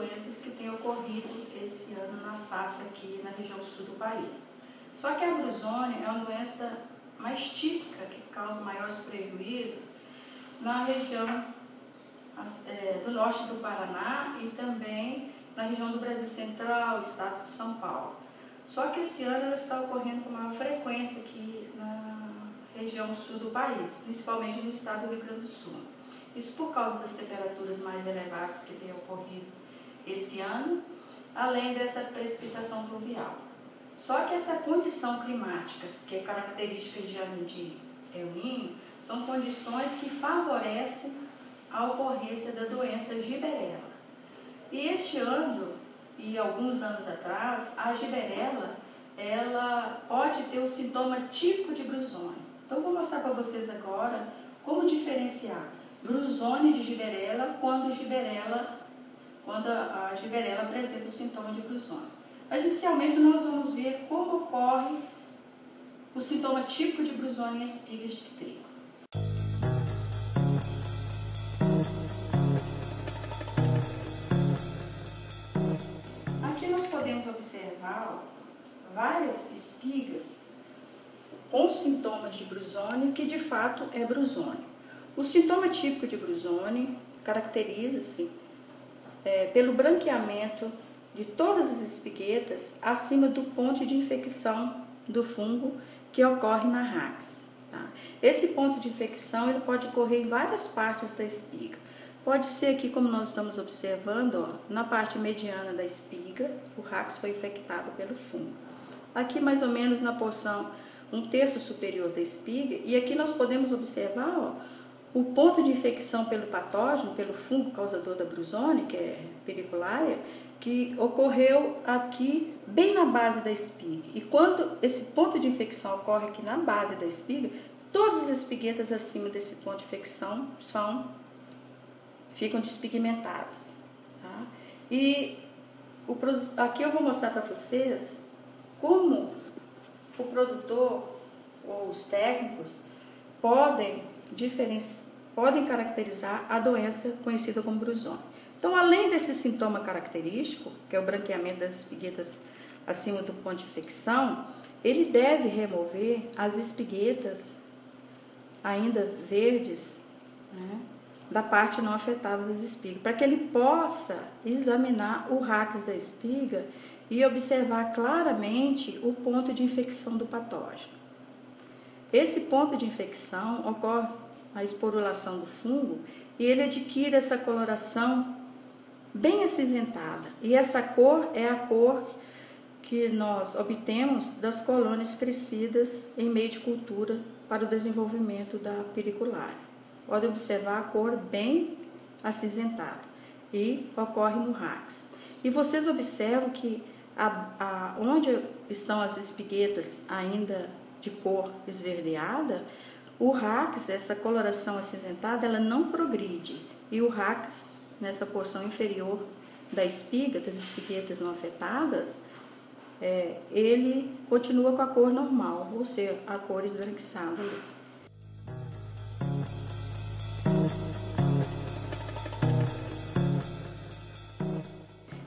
doenças que têm ocorrido esse ano na safra aqui na região sul do país. Só que a brusônia é uma doença mais típica, que causa maiores prejuízos na região do norte do Paraná e também na região do Brasil Central, estado de São Paulo. Só que esse ano ela está ocorrendo com maior frequência aqui na região sul do país, principalmente no estado do Rio Grande do Sul. Isso por causa das temperaturas mais elevadas que têm ocorrido esse ano, além dessa precipitação pluvial. Só que essa condição climática, que é característica de ano de El Niño, são condições que favorecem a ocorrência da doença giberela. E este ano, e alguns anos atrás, a giberela, ela pode ter o sintoma típico de brusônia. Então, vou mostrar para vocês agora como diferenciar brusônia de giberela quando a giberela apresenta o sintoma de brusônia. Mas, inicialmente, nós vamos ver como ocorre o sintoma típico de brusônia em espigas de trigo. Aqui nós podemos observar várias espigas com sintomas de brusônia, que de fato é brusônia. O sintoma típico de brusônia caracteriza-se pelo branqueamento de todas as espiguetas acima do ponto de infecção do fungo que ocorre na rax. Tá? Esse ponto de infecção ele pode ocorrer em várias partes da espiga. Pode ser aqui, como nós estamos observando, ó, na parte mediana da espiga, o rax foi infectado pelo fungo. Aqui mais ou menos na porção 1/3 superior da espiga, e aqui nós podemos observar ó, o ponto de infecção pelo patógeno, pelo fungo causador da brusônia, que é Pericularia, que ocorreu aqui bem na base da espiga. E quando esse ponto de infecção ocorre aqui na base da espiga, todas as espiguetas acima desse ponto de infecção ficam despigmentadas. Tá? E aqui eu vou mostrar para vocês como o produtor ou os técnicos podem caracterizar a doença conhecida como brusônia. Então, além desse sintoma característico, que é o branqueamento das espiguetas acima do ponto de infecção, ele deve remover as espiguetas ainda verdes, né, da parte não afetada das espigas, para que ele possa examinar o rax da espiga e observar claramente o ponto de infecção do patógeno. Esse ponto de infecção ocorre a esporulação do fungo e ele adquire essa coloração bem acinzentada. E essa cor é a cor que nós obtemos das colônias crescidas em meio de cultura para o desenvolvimento da pericularia. Pode observar a cor bem acinzentada e ocorre no rax. E vocês observam que onde estão as espiguetas ainda de cor esverdeada, o rax, essa coloração acinzentada, ela não progride. E o rax, nessa porção inferior da espiga, das espiguetas não afetadas, ele continua com a cor normal, ou seja, a cor esbranquiçada.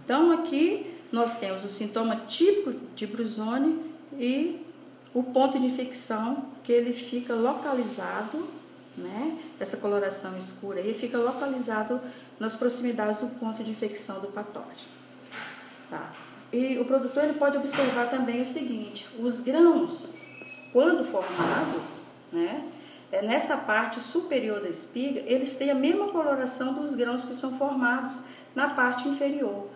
Então, aqui nós temos o sintoma típico de brusônia e o ponto de infecção, que ele fica localizado, né? Essa coloração escura aí fica localizado nas proximidades do ponto de infecção do patógeno. Tá? E o produtor ele pode observar também o seguinte: os grãos, quando formados, né, nessa parte superior da espiga, eles têm a mesma coloração dos grãos que são formados na parte inferior.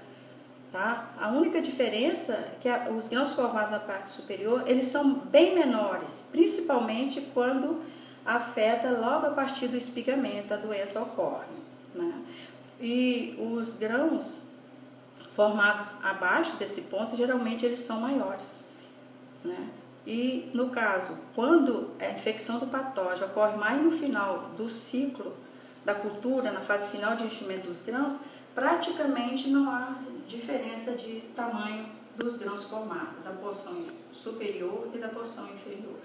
Tá? A única diferença é que os grãos formados na parte superior, eles são bem menores, principalmente quando afeta logo a partir do espigamento, a doença ocorre. Né? E os grãos formados abaixo desse ponto, geralmente eles são maiores. Né? E no caso, quando a infecção do patógeno ocorre mais no final do ciclo da cultura, na fase final de enchimento dos grãos, praticamente não há diferença de tamanho dos grãos formados, da porção superior e da porção inferior.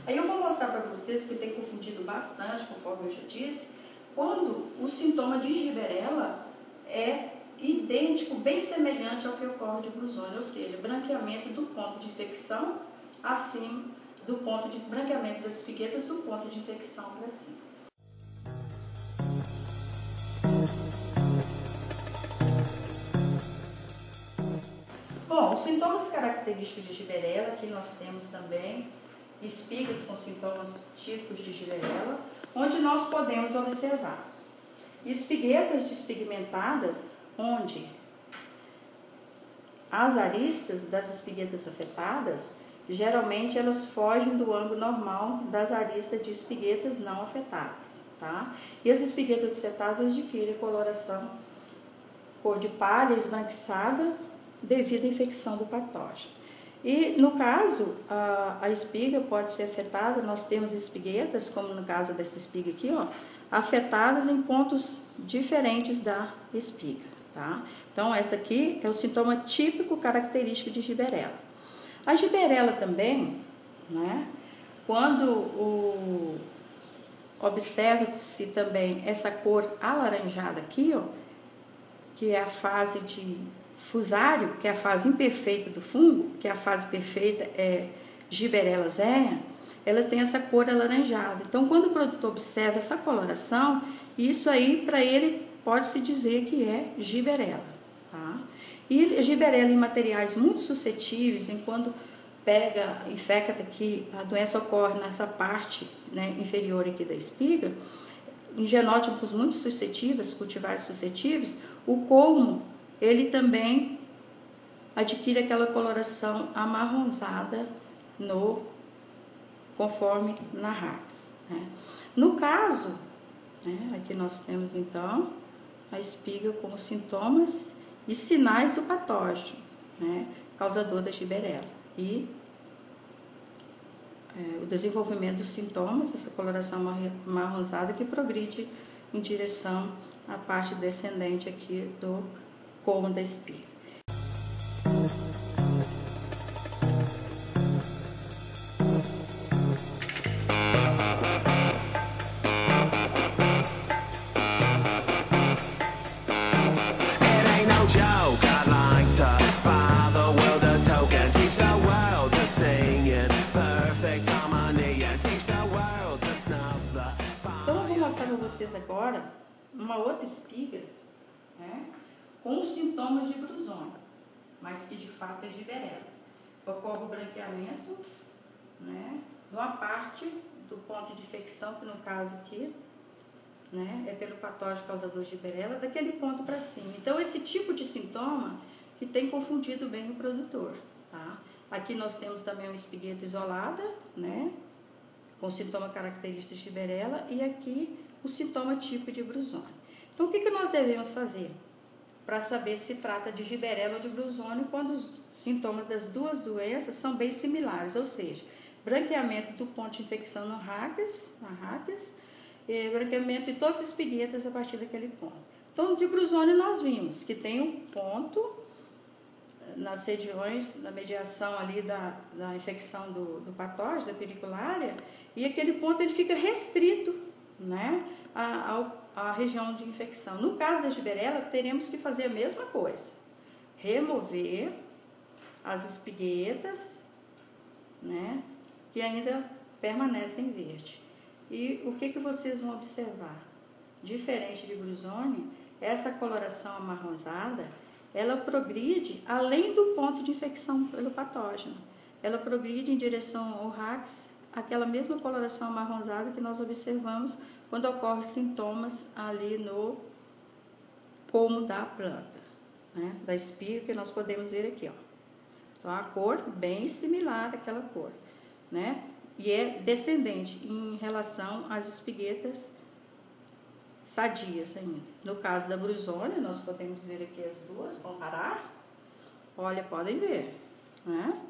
Aí eu vou mostrar para vocês, porque tem confundido bastante, conforme eu já disse, quando o sintoma de Gibberella é idêntico, bem semelhante ao que ocorre de Brusone, ou seja, branqueamento do ponto de infecção acima do ponto de branqueamento das espiguetas do ponto de infecção para cima. Bom, os sintomas característicos de Gibberella, aqui nós temos também espigas com sintomas típicos de Gibberella, onde nós podemos observar espiguetas despigmentadas, onde as aristas das espiguetas afetadas, geralmente elas fogem do ângulo normal das aristas de espiguetas não afetadas, tá? E as espiguetas afetadas adquirem coloração cor de palha esbranquiçada devido à infecção do patógeno. E no caso, a espiga pode ser afetada, nós temos espiguetas, como no caso dessa espiga aqui, ó, afetadas em pontos diferentes da espiga, tá? Então, essa aqui é o sintoma típico característico de Gibberella. A Gibberella também, né, quando observa-se também essa cor alaranjada aqui, ó, que é a fase de fusário, que é a fase imperfeita do fungo, que a fase perfeita é Gibberella zea, ela tem essa cor alaranjada. Então, quando o produtor observa essa coloração, isso aí para ele pode-se dizer que é Gibberella, tá? E Gibberella em materiais muito suscetíveis, quando infecta aqui, a doença ocorre nessa parte, né, inferior aqui da espiga, em genótipos muito suscetíveis, cultivares suscetíveis, o colmo, ele também adquire aquela coloração amarronzada conforme na rax, né? No caso, né, aqui nós temos então a espiga com os sintomas e sinais do patógeno, né, causador da Gibberella. E o desenvolvimento dos sintomas, essa coloração amarronzada que progride em direção à parte descendente aqui do colmo da espiga. Então eu vou mostrar para vocês agora uma outra espiga, né, com os sintomas de Brusone, mas que de fato é Gibberella. Ocorre o branqueamento, né, de uma parte do ponto de infecção, que no caso aqui, né, é pelo patógeno causador de Gibberella, daquele ponto para cima. Então, esse tipo de sintoma que tem confundido bem o produtor, tá? Aqui nós temos também uma espigueta isolada, né, com sintoma característico de Gibberella, e aqui o sintoma típico de Brusone. Então, o que nós devemos fazer para saber se trata de Gibberella ou de Brusone quando os sintomas das duas doenças são bem similares, ou seja, branqueamento do ponto de infecção na ráquis, e branqueamento de todas as espiguetas a partir daquele ponto. Então, de Brusone nós vimos que tem um ponto nas regiões da mediação ali da infecção do patógeno, da periculária, e aquele ponto ele fica restrito, né, à região de infecção. No caso da Gibberella, teremos que fazer a mesma coisa, remover as espiguetas, né, que ainda permanecem verde. E o que vocês vão observar? Diferente de Brusone, essa coloração amarronzada, ela progride além do ponto de infecção pelo patógeno. Ela progride em direção ao rax, aquela mesma coloração amarronzada que nós observamos quando ocorrem sintomas ali no colmo da planta, né, da espiga, que nós podemos ver aqui, ó. Então, a cor bem similar àquela cor, né? E é descendente em relação às espiguetas sadias ainda. No caso da Brusone, nós podemos ver aqui as duas, comparar. Olha, podem ver, né?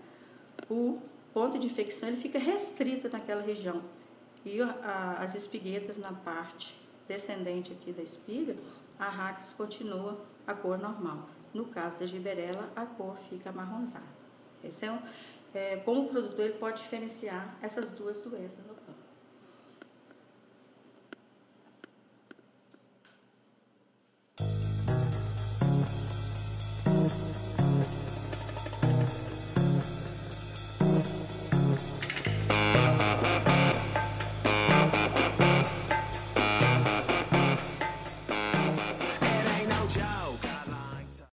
O ponto de infecção ele fica restrito naquela região. E as espiguetas na parte descendente aqui da espiga, a ráquis continua a cor normal. No caso da Gibberella, a cor fica amarronzada. Esse como o produtor ele pode diferenciar essas duas doenças no campo.